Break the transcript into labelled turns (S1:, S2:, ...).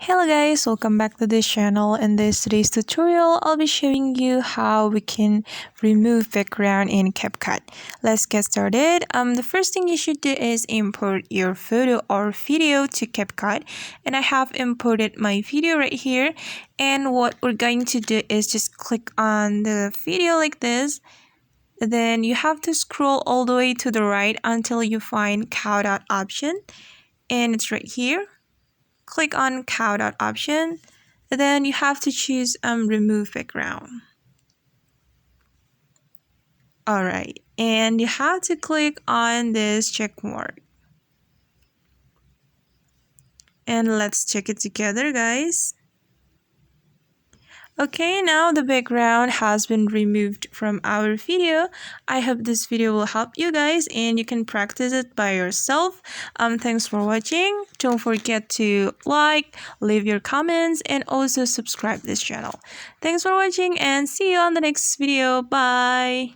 S1: Hello guys, welcome back to this channel. In today's tutorial, I'll be showing you how we can remove background in Capcut. Let's get started. The first thing you should do is import your photo or video to Capcut, and I have imported my video right here. And what we're going to do is just click on the video like this. Then you have to scroll all the way to the right until you find Capcut option, and it's right here. Click on Capcut option, then you have to choose remove background. Alright, and you have to click on this check mark. And let's check it together, guys. Okay, now the background has been removed from our video. I hope this video will help you guys and you can practice it by yourself. Thanks for watching. Don't forget to like, leave your comments, and also subscribe this channel. Thanks for watching and see you on the next video. Bye.